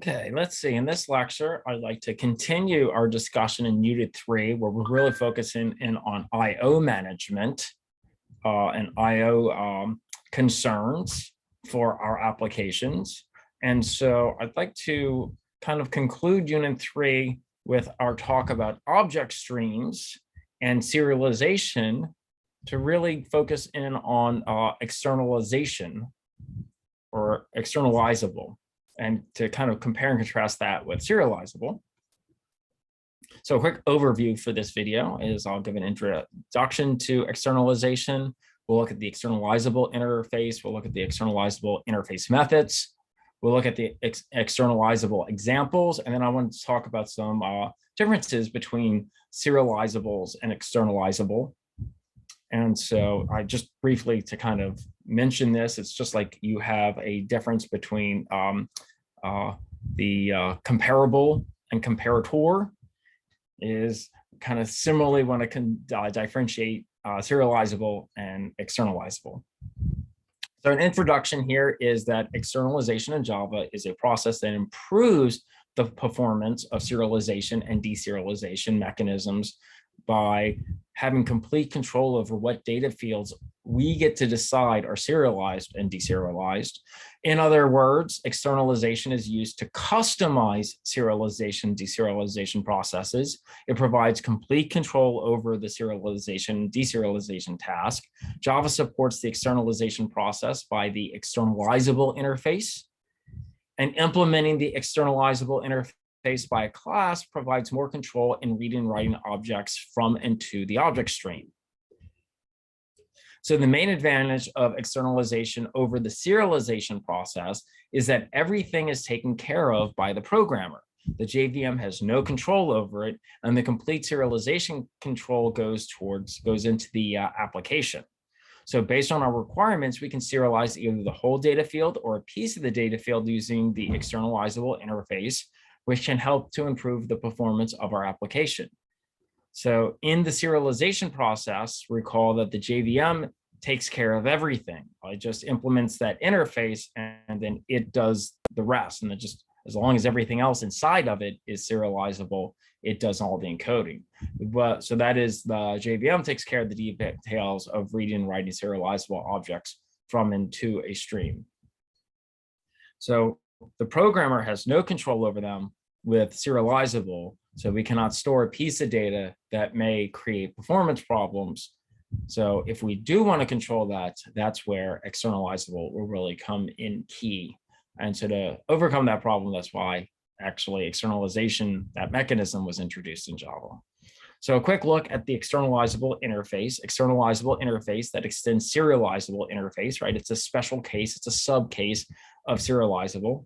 Okay, let's see. In this lecture, I'd like to continue our discussion in Unit 3, where we're really focusing in on I/O management and I/O concerns for our applications. And so I'd like to kind of conclude Unit 3 with our talk about object streams and serialization to really focus in on externalization or externalizable, and to kind of compare and contrast that with serializable. So a quick overview for this video is I'll give an introduction to externalization. We'll look at the externalizable interface. We'll look at the externalizable interface methods. We'll look at the externalizable examples. And then I want to talk about some differences between serializables and externalizable. And so I just briefly to kind of mention this, it's just like you have a difference between the comparable and comparator is kind of similarly when it can differentiate serializable and externalizable. So an introduction here is that externalization in Java is a process that improves the performance of serialization and deserialization mechanisms by having complete control over what data fields we get to decide are serialized and deserialized. In other words, externalization is used to customize serialization, deserialization processes. It provides complete control over the serialization, deserialization task. Java supports the externalization process by the externalizable interface, and implementing the externalizable interface by a class provides more control in reading and writing objects from and to the object stream. So the main advantage of externalization over the serialization process is that everything is taken care of by the programmer. The JVM has no control over it, and the complete serialization control goes into the application. So based on our requirements, we can serialize either the whole data field or a piece of the data field using the externalizable interface, which can help to improve the performance of our application. So in the serialization process, recall that the JVM takes care of everything. It just implements that interface and then it does the rest. And it just, as long as everything else inside of it is serializable, it does all the encoding. But so that is the JVM takes care of the details of reading and writing serializable objects from and to a stream. So the programmer has no control over them with serializable, so we cannot store a piece of data that may create performance problems. So if we do want to control that, that's where externalizable will really come in key. And so to overcome that problem, that's why actually externalization, that mechanism was introduced in Java. So a quick look at the externalizable interface that extends serializable interface, right? It's a special case, it's a sub case of serializable.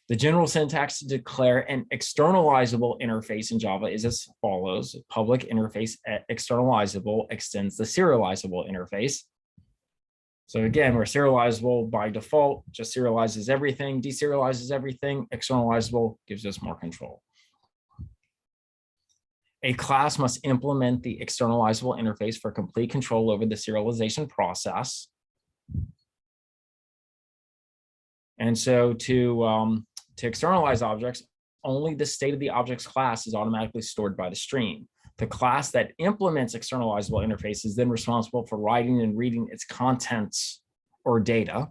The general syntax to declare an externalizable interface in Java is as follows. Public interface externalizable extends the serializable interface. So again, we're serializable by default, just serializes everything, deserializes everything. Externalizable gives us more control. A class must implement the externalizable interface for complete control over the serialization process. And so to externalize objects, only the state of the object's class is automatically stored by the stream. The class that implements externalizable interface is then responsible for writing and reading its contents or data.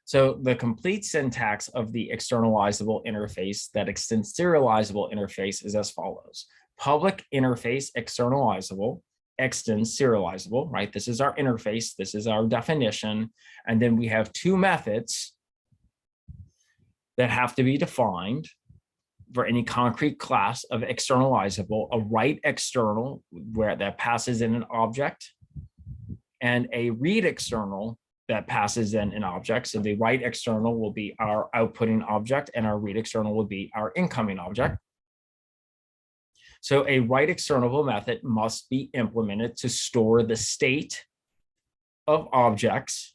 So the complete syntax of the externalizable interface that extends serializable interface is as follows. Public interface externalizable extends serializable, right? This is our interface, this is our definition. And then we have two methods that have to be defined for any concrete class of externalizable: a write external, where that passes in an object, and a read external that passes in an object. So the write external will be our outputting object and our read external will be our incoming object. So a write external method must be implemented to store the state of objects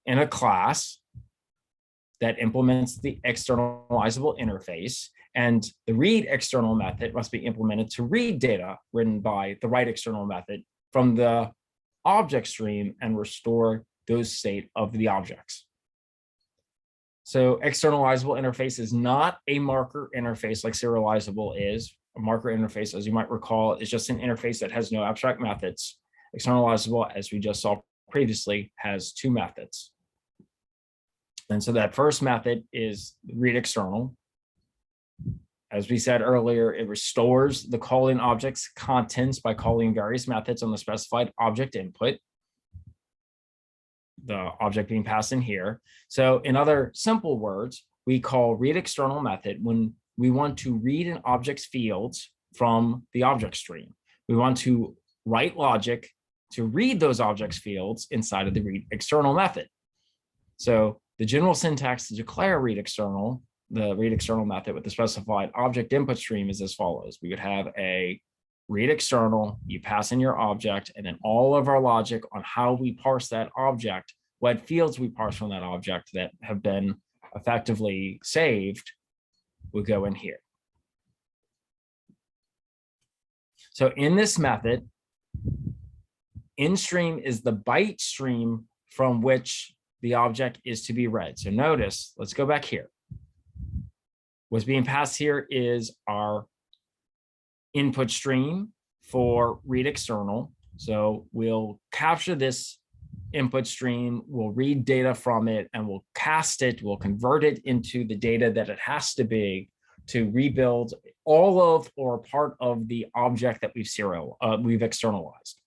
in a class that implements the externalizable interface, and the read external method must be implemented to read data written by the write external method from the object stream and restore those state of the objects. So externalizable interface is not a marker interface like serializable is. A marker interface, as you might recall, is just an interface that has no abstract methods. Externalizable, as we just saw previously, has two methods. And so that first method is read external. As we said earlier, it restores the calling object's contents by calling various methods on the specified object input, the object being passed in here. So in other simple words, we call read external method when we want to read an object's fields from the object stream. We want to write logic to read those objects fields inside of the read external method. So the general syntax to declare read external, the read external method with the specified object input stream is as follows. We would have a read external, you pass in your object, and then all of our logic on how we parse that object, what fields we parse from that object that have been effectively saved, would go in here. So in this method, in stream is the byte stream from which the object is to be read. So notice, let's go back here. What's being passed here is our input stream for read external. So we'll capture this input stream, we'll read data from it, and we'll cast it, we'll convert it into the data that it has to be to rebuild all of or part of the object that we've externalized.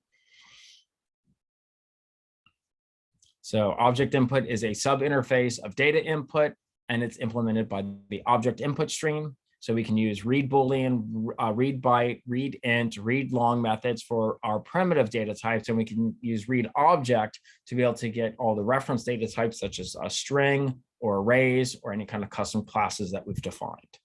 So object input is a sub-interface of data input, and it's implemented by the object input stream. So we can use read Boolean, read byte, read int, read long methods for our primitive data types, and we can use read object to be able to get all the reference data types such as a string or arrays or any kind of custom classes that we've defined.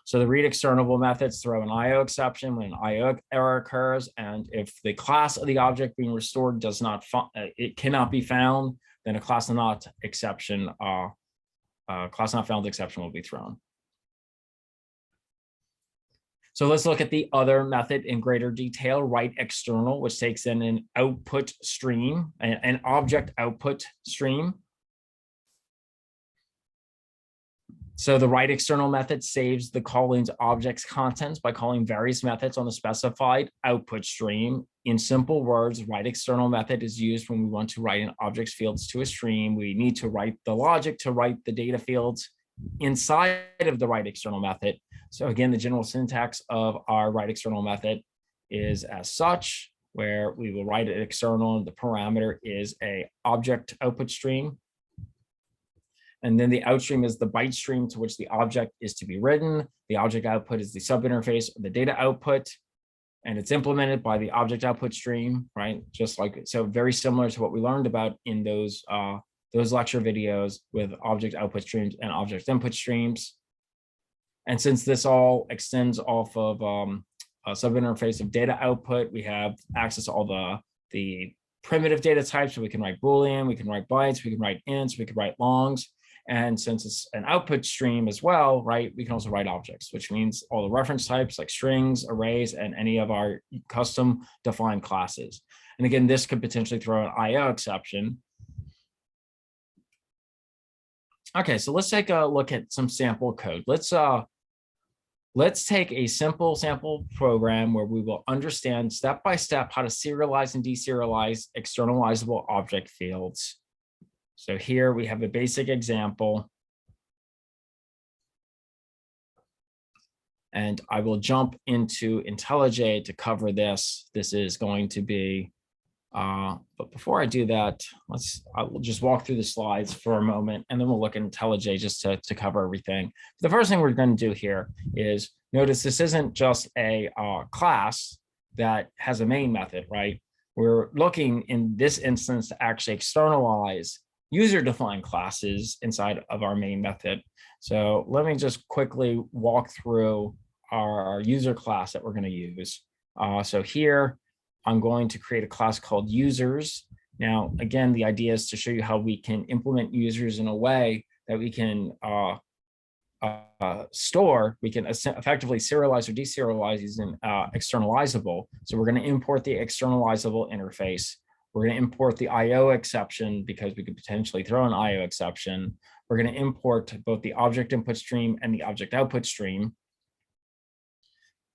So the read external methods throw an IO exception when an IO error occurs, and if the class of the object being restored does not, it cannot be found, then a class not exception, class not found exception will be thrown. So let's look at the other method in greater detail, write external, which takes in an output stream, an object output stream. So the write external method saves the calling's object's contents by calling various methods on the specified output stream. In simple words, write external method is used when we want to write an object's fields to a stream. We need to write the logic to write the data fields inside of the write external method. So again, the general syntax of our write external method is as such, where we will write it external. The parameter is a object output stream. And then the outstream is the byte stream to which the object is to be written. The object output is the subinterface of the data output, and it's implemented by the object output stream, right? Just like, so very similar to what we learned about in those lecture videos with object output streams and object input streams. And since this all extends off of a subinterface of data output, we have access to all the primitive data types. So we can write Boolean, we can write bytes, we can write ints, we can write longs. And since it's an output stream as well, right, we can also write objects, which means all the reference types like strings, arrays, and any of our custom defined classes. And again, this could potentially throw an IO exception. Okay, so let's take a look at some sample code. Let's take a simple sample program where we will understand step by step how to serialize and deserialize externalizable object fields. So here we have a basic example. And I will jump into IntelliJ to cover this. This is going to be, but before I do that, I will just walk through the slides for a moment, and then we'll look at IntelliJ just to cover everything. The first thing we're going to do here is notice this isn't just a class that has a main method, right? We're looking in this instance to actually externalize user-defined classes inside of our main method. So let me just quickly walk through our user class that we're going to use. So here, I'm going to create a class called users. Now, again, the idea is to show you how we can implement users in a way that we can we can effectively serialize or deserialize using externalizable. So we're going to import the externalizable interface We're going to import the IO exception because we could potentially throw an IO exception. We're going to import both the object input stream and the object output stream.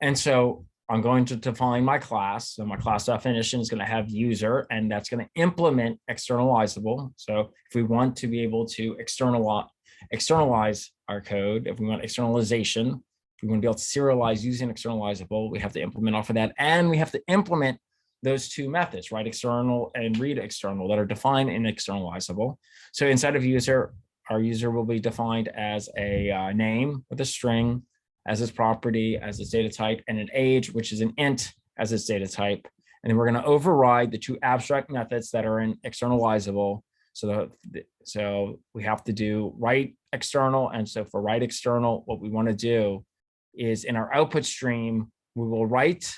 And so I'm going to define my class. So my class definition is going to have user, and that's going to implement externalizable. So if we want to be able to externalize our code, if we want externalization, if we want to be able to serialize using externalizable, we have to implement off of that. And we have to implement those two methods, write external and read external, that are defined in externalizable. So inside of user, our user will be defined as a name with a string as its property, as its data type, and an age, which is an int, as its data type. And then we're going to override the two abstract methods that are in externalizable. So we have to do write external. And so for write external, what we want to do is in our output stream, we will write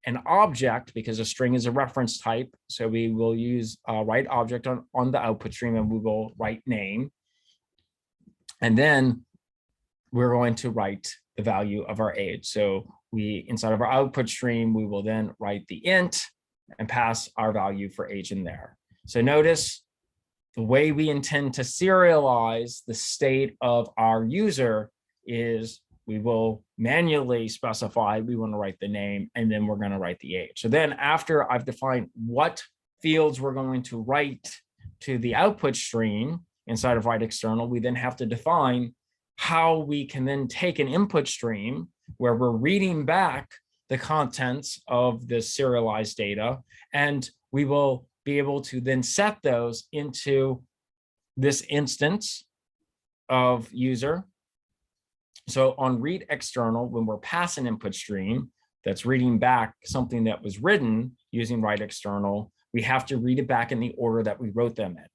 an object, because a string is a reference type. So we will use write object on the output stream, and we will write name. And then we're going to write the value of our age. So we, inside of our output stream, we will then write the int and pass our value for age in there. So notice the way we intend to serialize the state of our user is we will manually specify we want to write the name, and then we're going to write the age. So then after I've defined what fields we're going to write to the output stream inside of write external, we then have to define how we can then take an input stream where we're reading back the contents of the serialized data, and we will be able to then set those into this instance of user. So on read external, when we're passing input stream that's reading back something that was written using write external, we have to read it back in the order that we wrote them in.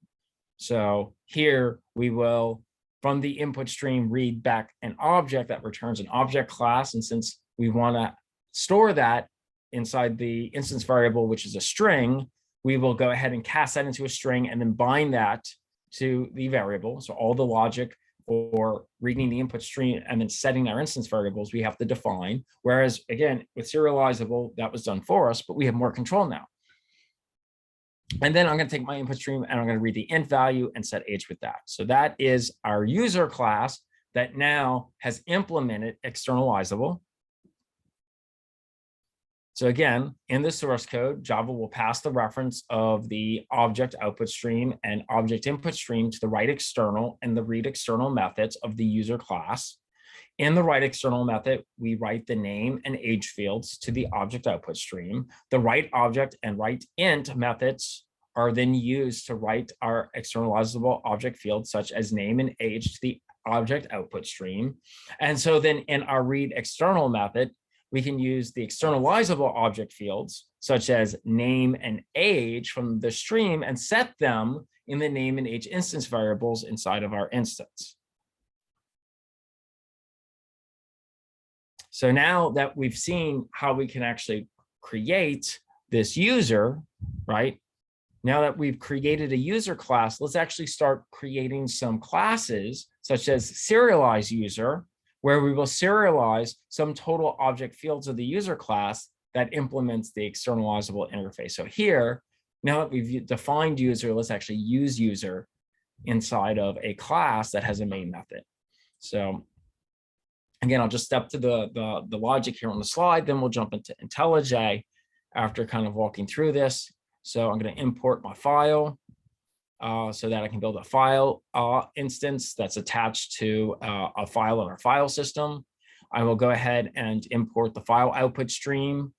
So here we will, from the input stream, read back an object that returns an object class. And since we want to store that inside the instance variable, which is a string, we will go ahead and cast that into a string and then bind that to the variable. So all the logic for reading the input stream and then setting our instance variables, we have to define. Whereas again, with serializable, that was done for us, but we have more control now. And then I'm going to take my input stream and I'm going to read the int value and set age with that. So that is our user class that now has implemented externalizable. So again, in the source code, Java will pass the reference of the object output stream and object input stream to the write external and the read external methods of the user class. In the write external method, we write the name and age fields to the object output stream. The write object and write int methods are then used to write our externalizable object fields, such as name and age, to the object output stream. And so then in our read external method, we can use the externalizable object fields, such as name and age, from the stream and set them in the name and age instance variables inside of our instance. So now that we've seen how we can actually create this user, right? Now that we've created a user class, let's actually start creating some classes, such as Serialize User, where we will serialize some total object fields of the user class that implements the externalizable interface. So here, now that we've defined user, let's actually use user inside of a class that has a main method. So again, I'll just step to the logic here on the slide, then we'll jump into IntelliJ after kind of walking through this. So I'm going to import my file so that I can build a file instance that's attached to a file in our file system. I will go ahead and import the file output stream.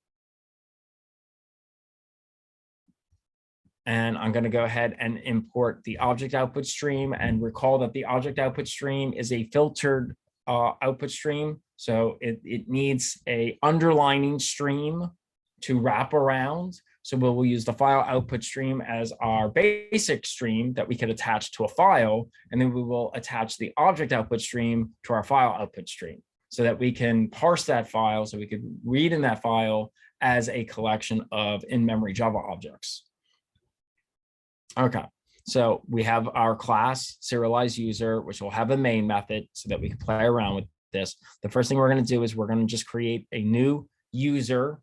And I'm going to go ahead and import the object output stream, and recall that the object output stream is a filtered output stream. So it needs a underlining stream to wrap around. So we'll use the file output stream as our basic stream that we could attach to a file. And then we will attach the object output stream to our file output stream so that we can parse that file, so we could read in that file as a collection of in-memory Java objects. Okay, so we have our class Serialize User, which will have a main method so that we can play around with this. The first thing we're going to do is we're going to just create a new user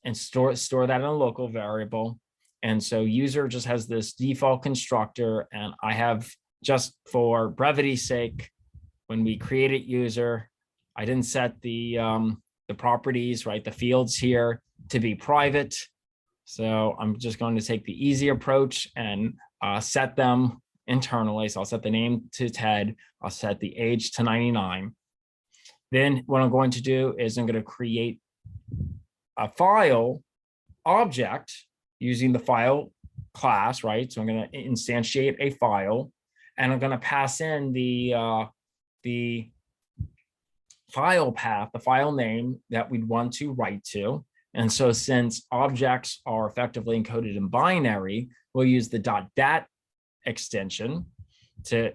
and store that in a local variable. And so user just has this default constructor, and I have, just for brevity's sake, when we created user, I didn't set the properties, right, the fields here, to be private. So I'm just going to take the easy approach and set them internally. So I'll set the name to Ted. I'll set the age to 99. Then what I'm going to do is I'm going to create a file object using the file class, right? So I'm going to instantiate a file, and I'm going to pass in the file path, the file name that we'd want to write to. And so since objects are effectively encoded in binary, we'll use the .dat extension to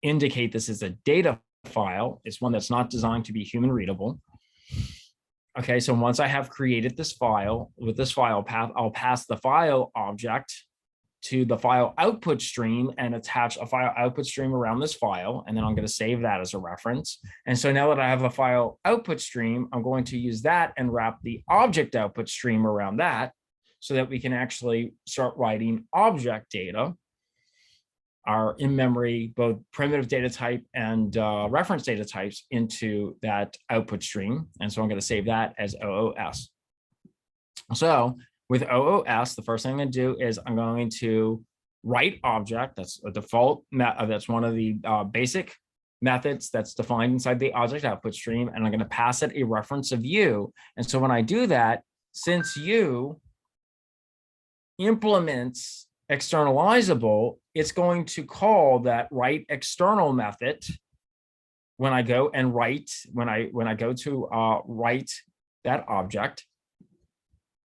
indicate this is a data file. It's one that's not designed to be human readable. Okay, so once I have created this file with this file path, I'll pass the file object to the file output stream and attach a file output stream around this file. And then I'm going to save that as a reference. And so now that I have a file output stream, I'm going to use that and wrap the object output stream around that so that we can actually start writing object data, our in-memory, both primitive data type and reference data types, into that output stream. And so I'm going to save that as OOS. So with OOS, the first thing I'm going to do is I'm going to write object. That's a default, that's one of the basic methods that's defined inside the object output stream. And I'm going to pass it a reference of U. And so when I do that, since U implements externalizable, it's going to call that write external method when I go and write, when I go to write that object.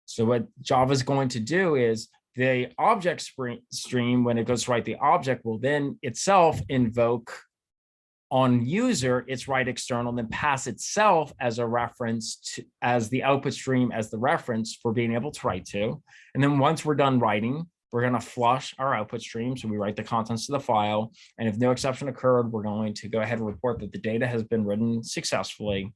So what Java is going to do is the object stream, when it goes to write the object, will then itself invoke on user its write external, then pass itself as a reference to, as the output stream, as the reference for being able to write to. And then once we're done writing, we're going to flush our output stream. So we write the contents of the file. And if no exception occurred, we're going to go ahead and report that the data has been written successfully.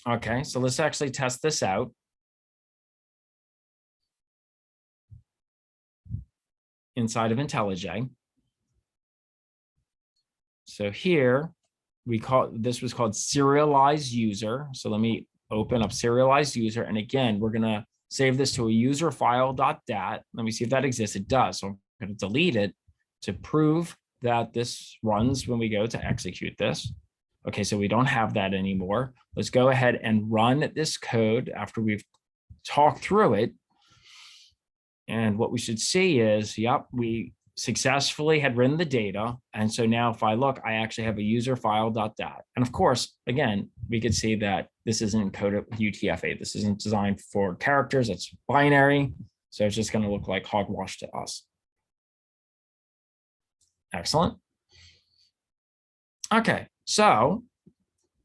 Okay, so let's actually test this out. Inside of IntelliJ. So here we call this was called Serialize User. So let me open up Serialize User. And again, we're going to save this to a user file.dat. Let me see if that exists. It does. So I'm going to delete it to prove that this runs when we go to execute this. Okay, so we don't have that anymore. Let's go ahead and run this code after we've talked through it. And what we should see is, yep, we successfully had written the data. And so now if I look, I actually have a user file.dat. And of course, again, we could see that this isn't encoded with UTF-8. This isn't designed for characters. It's binary. So it's just going to look like hogwash to us. Excellent. Okay, so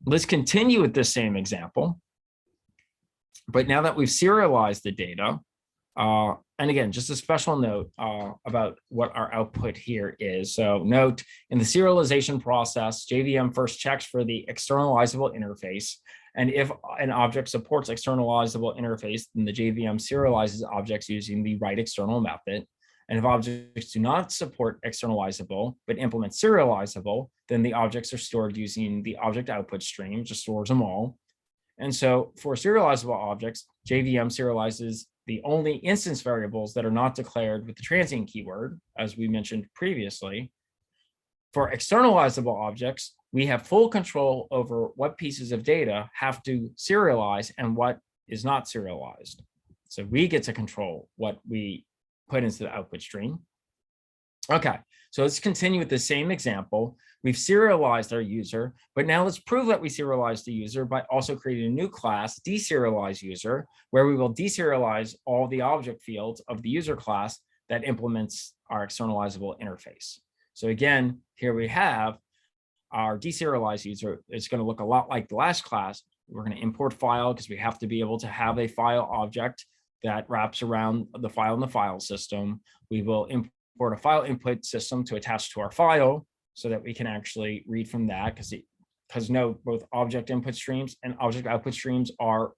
let's continue with this same example. But now that we've serialized the data, and again, just a special note about what our output here is. So note, in the serialization process, JVM first checks for the externalizable interface. And if an object supports externalizable interface, then the JVM serializes objects using the write external method. And if objects do not support externalizable, but implement serializable, then the objects are stored using the object output stream, just stores them all. And so for serializable objects, JVM serializes the only instance variables that are not declared with the transient keyword, as we mentioned previously. For externalizable objects, we have full control over what pieces of data have to serialize and what is not serialized. So we get to control what we put into the output stream. Okay, so let's continue with the same example. We've serialized our user, but now let's prove that we serialized the user by also creating a new class, Deserialize User, where we will deserialize all the object fields of the user class that implements our externalizable interface. So again, here we have our Deserialize User. It's going to look a lot like the last class. We're going to import file because we have to be able to have a file object that wraps around the file in the file system. We will import a file input system to attach to our file so that we can actually read from that, because because note both object input streams and object output streams are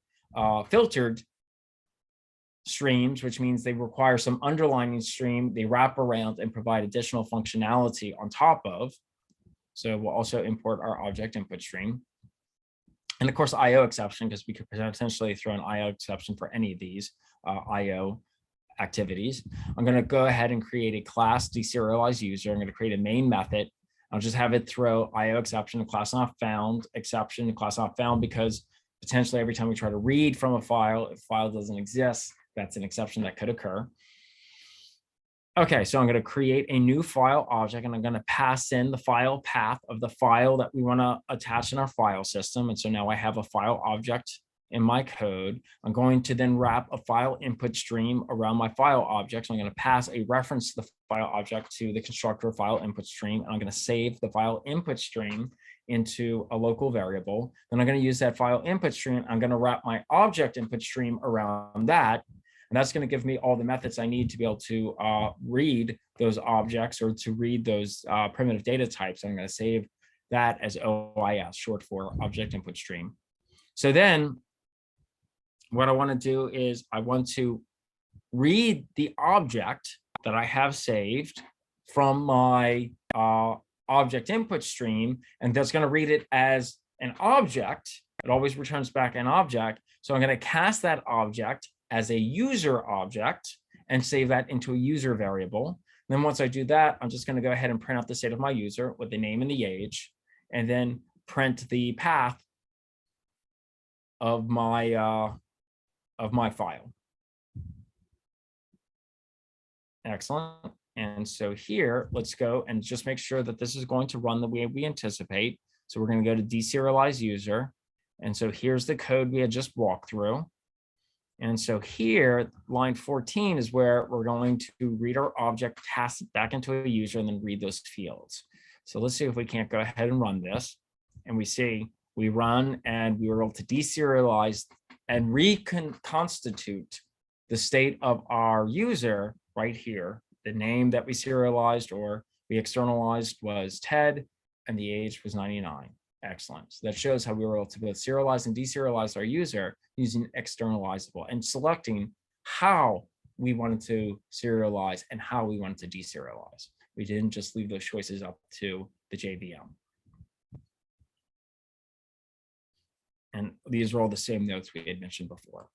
filtered streams, which means they require some underlying stream they wrap around and provide additional functionality on top of. So we'll also import our object input stream. And of course, IO exception, because we could potentially throw an IO exception for any of these IO activities. I'm going to go ahead and create a class Deserialize User. I'm going to create a main method. I'll just have it throw IO exception, class not found, exception, class not found, because potentially every time we try to read from a file, if file doesn't exist, that's an exception that could occur. Okay, so I'm going to create a new file object, and I'm going to pass in the file path of the file that we want to attach in our file system. And so now I have a file object in my code. I'm going to then wrap a file input stream around my file object. So I'm going to pass a reference to the file object to the constructor file input stream. And I'm going to save the file input stream into a local variable. Then I'm going to use that file input stream. I'm going to wrap my object input stream around that. And that's going to give me all the methods I need to be able to read those objects or to read those primitive data types. I'm going to save that as OIS, short for object input stream. So then what I want to do is I want to read the object that I have saved from my object input stream, and that's going to read it as an object. It always returns back an object. So I'm going to cast that object as a user object and save that into a user variable. And then once I do that, I'm just going to go ahead and print out the state of my user with the name and the age, and then print the path of my file. Excellent. And so here, let's go and just make sure that this is going to run the way we anticipate. So we're going to go to Deserialize User. And so here's the code we had just walked through. And so here, line 14 is where we're going to read our object, pass it back into a user, and then read those fields. So let's see if we can't go ahead and run this. And we see we run and we were able to deserialize and reconstitute the state of our user right here. The name that we serialized or we externalized was Ted, and the age was 99. Excellent. So that shows how we were able to both serialize and deserialize our user using externalizable and selecting how we wanted to serialize and how we wanted to deserialize. We didn't just leave those choices up to the JVM. And these are all the same notes we had mentioned before.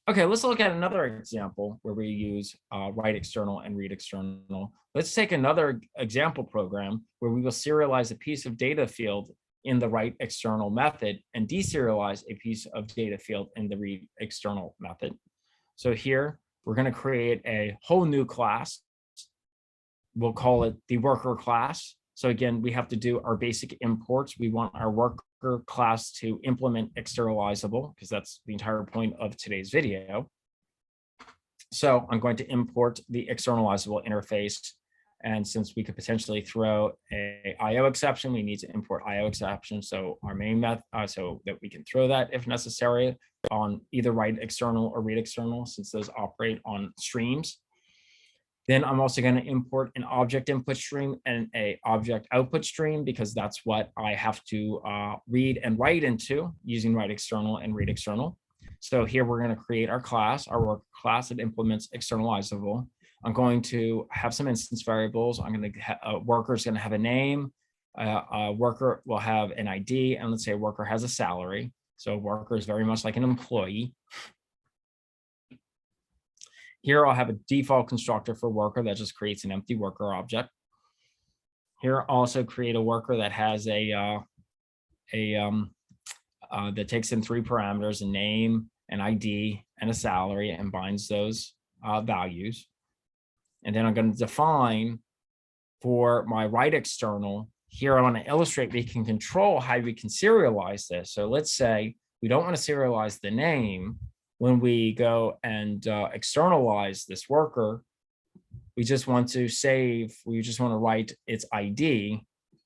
Okay, let's look at another example where we use write external and read external. Let's take another example program where we will serialize a piece of data field in the write external method and deserialize a piece of data field in the read external method. So here, we're going to create a whole new class. We'll call it the worker class. So again, we have to do our basic imports. We want our worker class to implement externalizable because that's the entire point of today's video. So I'm going to import the externalizable interface. And since we could potentially throw a IO exception, we need to import IO exception. So our main method, so that we can throw that if necessary on either write external or read external, since those operate on streams. Then I'm also going to import an object input stream and a object output stream, because that's what I have to read and write into using write external and read external. So here we're going to create our class, our worker class that implements externalizable. I'm going to have some instance variables. I'm going to worker is going to have a name. A worker will have an ID, and let's say a worker has a salary. So a worker is very much like an employee. Here I'll have a default constructor for worker that just creates an empty worker object. Here I'll also create a worker that has that takes in 3 parameters: a name, an ID, and a salary, and binds those values. And then I'm going to define for my write external. Here I want to illustrate we can control how we can serialize this. So let's say we don't want to serialize the name. When we go and externalize this worker, we just want to write its ID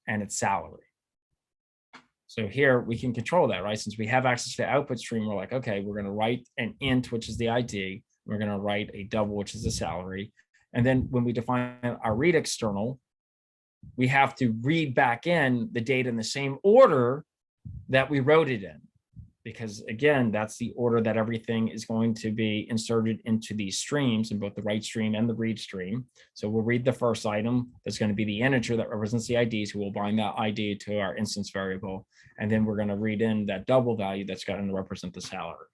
and its salary. So here we can control that, right? Since we have access to the output stream, we're like, okay, we're going to write an int, which is the ID. We're going to write a double, which is the salary. And then when we define our read external, we have to read back in the data in the same order that we wrote it in. Because again, that's the order that everything is going to be inserted into these streams, in both the write stream and the read stream. So we'll read the first item. That's going to be the integer that represents the ID. So we'll bind that ID to our instance variable. And then we're going to read in that double value that's going to represent the salary.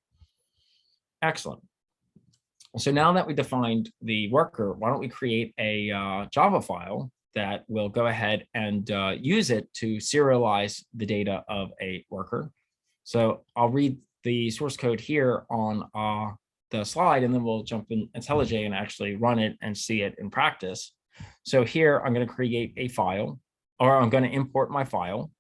Excellent. So now that we defined the worker, why don't we create a Java file that will go ahead and use it to serialize the data of a worker. So I'll read the source code here on the slide, and then we'll jump in IntelliJ and actually run it and see it in practice. So here I'm going to create a file, or I'm going to import my file.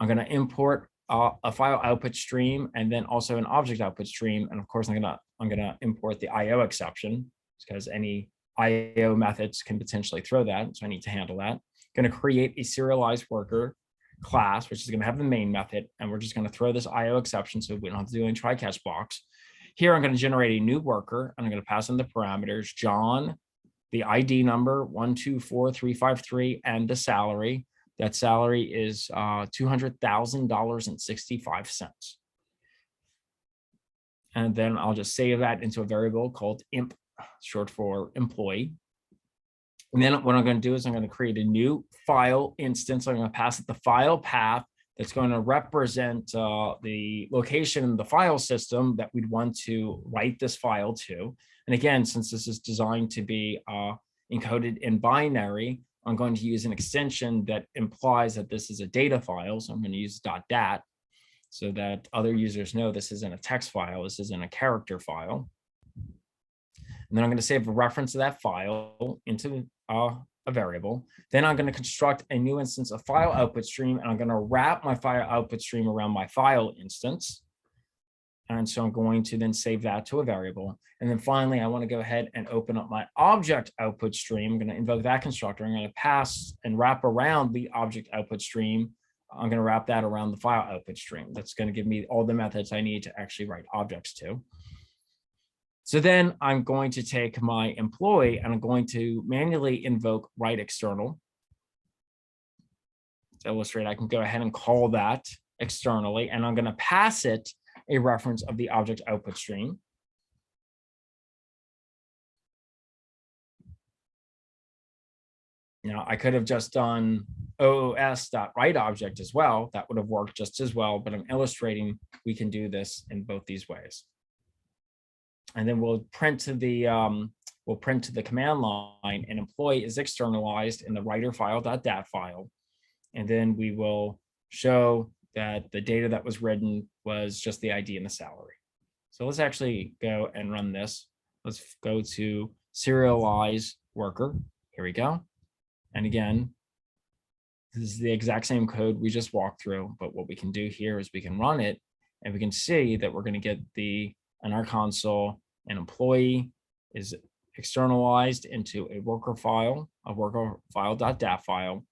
I'm going to import a file output stream, and then also an object output stream. And of course, I'm going to import the IO exception, because any IO methods can potentially throw that. So I need to handle that. Going to create a serialized worker class, which is going to have the main method, and we're just going to throw this IO exception so we don't have to do any try-catch blocks. Here, I'm going to generate a new worker, and I'm going to pass in the parameters John, the ID number 124353, and the salary. That salary is $200,000.65. And then I'll just save that into a variable called imp, short for employee. And then what I'm going to do is I'm going to create a new file instance. I'm going to pass it the file path that's going to represent the location in the file system that we'd want to write this file to. And again, since this is designed to be encoded in binary, I'm going to use an extension that implies that this is a data file. So I'm going to use .dat so that other users know this isn't a text file, this isn't a character file. And then I'm going to save a reference to that file into a variable. Then I'm going to construct a new instance of file output stream, and I'm going to wrap my file output stream around my file instance. And so I'm going to then save that to a variable. And then finally, I want to go ahead and open up my object output stream. I'm going to invoke that constructor. I'm going to pass and wrap around the object output stream. I'm going to wrap that around the file output stream. That's going to give me all the methods I need to actually write objects to. So then I'm going to take my employee and I'm going to manually invoke write external. To illustrate, I can go ahead and call that externally, and I'm going to pass it a reference of the object output stream. Now, I could have just done OOS.writeObject as well. That would have worked just as well, but I'm illustrating we can do this in both these ways. And then we'll print to the command line, an employee is externalized in the writer file.dat file. And then we will show that the data that was written was just the ID and the salary. So let's actually go and run this. Let's go to serialize worker. Here we go. And again, this is the exact same code we just walked through, but what we can do here is we can run it, and we can see that we're going to get in our console, an employee is externalized into a worker file.dat file.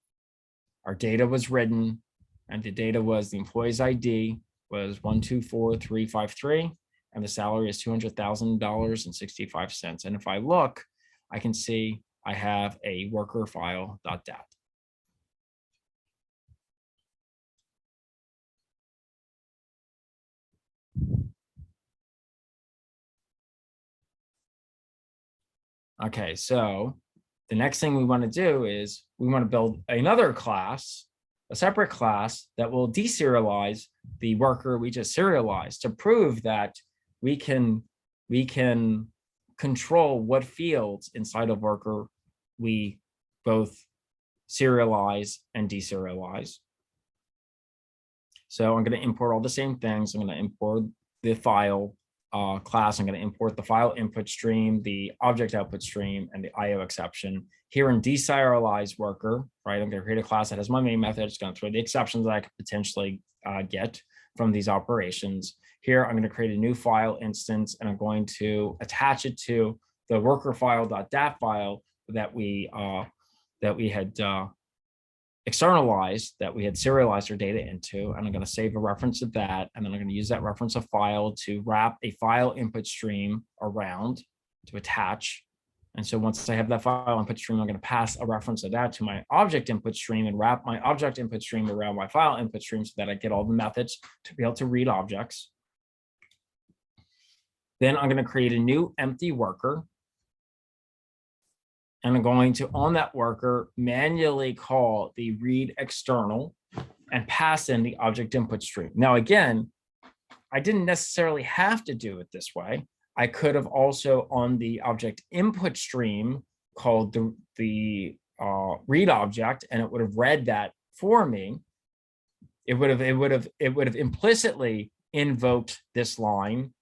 Our data was written, and the data was the employee's ID was 124353, and the salary is $200,000.65. And if I look, I can see I have a worker file.dat. Okay, so the next thing we want to do is we want to build another class, a separate class that will deserialize the worker we just serialized to prove that we can control what fields inside of worker we both serialize and deserialize. So I'm going to import all the same things. I'm going to import the file class. I'm going to import the file input stream, the object output stream, and the IO exception. Here in Deserialize worker, right, I'm going to create a class that has my main method. It's going to throw the exceptions that I could potentially get from these operations. Here, I'm going to create a new file instance, and I'm going to attach it to the worker file.dat file that we had externalized, that we had serialized our data into, and I'm going to save a reference of that, and then I'm going to use that reference of file to wrap a file input stream around to attach And so once I have that file input stream, I'm going to pass a reference of that to my object input stream and wrap my object input stream around my file input stream so that I get all the methods to be able to read objects. Then I'm going to create a new empty worker. And I'm going to, on that worker, manually call the read external and pass in the object input stream. Now, again, I didn't necessarily have to do it this way. I could have also on the object input stream called the read object, and it would have read that for me. It would have implicitly invoked this line,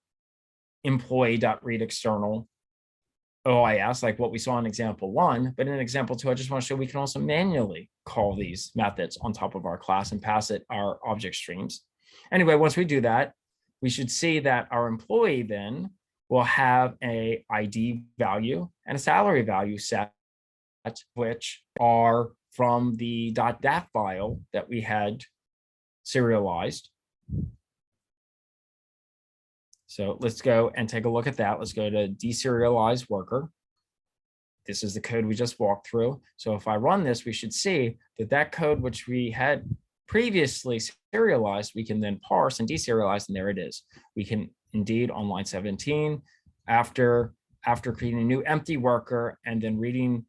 employee.readExternal OIS, like what we saw in example 1. But in example 2, I just want to show we can also manually call these methods on top of our class and pass it our object streams. Anyway, once we do that, we should see that our employee then will have a ID value and a salary value set, which are from the .dat file that we had serialized. So let's go and take a look at that. Let's go to deserialize worker. This is the code we just walked through. So if I run this, we should see that that code which we had previously serialized, we can then parse and deserialize, and there it is. We can indeed on line 17, after creating a new empty worker and then read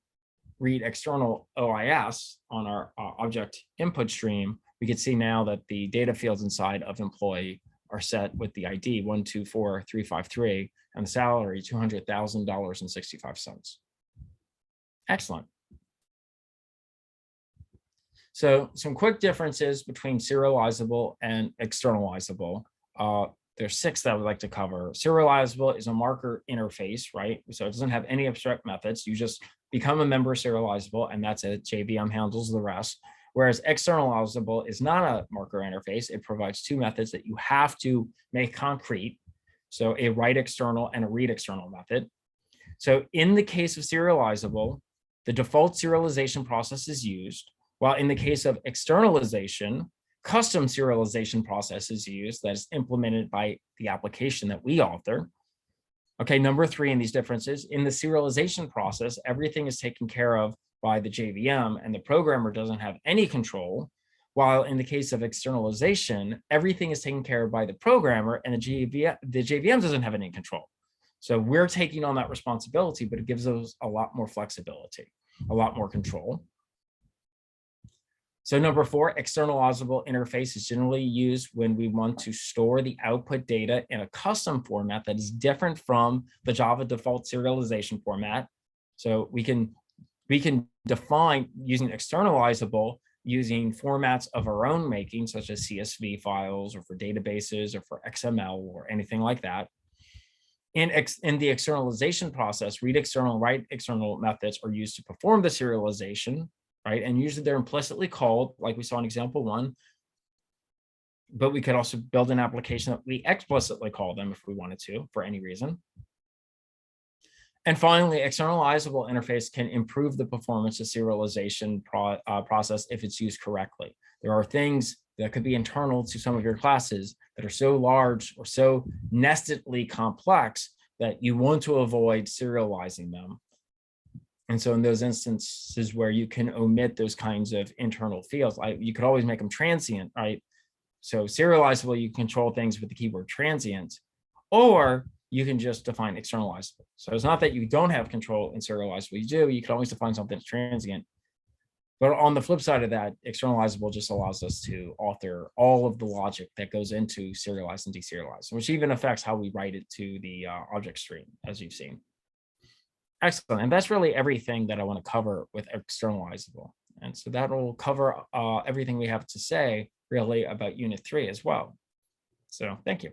external OIS on our object input stream, we can see now that the data fields inside of employee are set with the ID 124353 and the salary $200,000.65. Excellent. So some quick differences between serializable and externalizable. There's 6 that I would like to cover. Serializable is a marker interface, right? So it doesn't have any abstract methods. You just become a member of serializable, and that's it. JVM handles the rest. Whereas externalizable is not a marker interface. It provides 2 methods that you have to make concrete. So a write external and a read external method. So in the case of serializable, the default serialization process is used, while in the case of externalization, custom serialization process is used that is implemented by the application that we author. Okay, number 3 in these differences, in the serialization process, everything is taken care of by the JVM and the programmer doesn't have any control, while in the case of externalization, everything is taken care of by the programmer and the JVM doesn't have any control. So we're taking on that responsibility, but it gives us a lot more flexibility, a lot more control. So number 4, externalizable interface is generally used when we want to store the output data in a custom format that is different from the Java default serialization format. So we can define using externalizable using formats of our own making, such as CSV files or for databases or for XML or anything like that. In the externalization process, read external, write external methods are used to perform the serialization, right? And usually they're implicitly called, like we saw in example 1, but we could also build an application that we explicitly call them if we wanted to for any reason. And finally, externalizable interface can improve the performance of serialization process if it's used correctly. There are things that could be internal to some of your classes that are so large or so nestedly complex that you want to avoid serializing them. And so in those instances where you can omit those kinds of internal fields, you could always make them transient, right? So serializable, you control things with the keyword transient, or you can just define externalizable. So it's not that you don't have control in serializable, you do, you can always define something that's transient. But on the flip side of that, externalizable just allows us to author all of the logic that goes into serialize and deserialize, which even affects how we write it to the object stream, as you've seen. Excellent. And that's really everything that I want to cover with externalizable. And so that will cover everything we have to say really about Unit 3 as well. So thank you.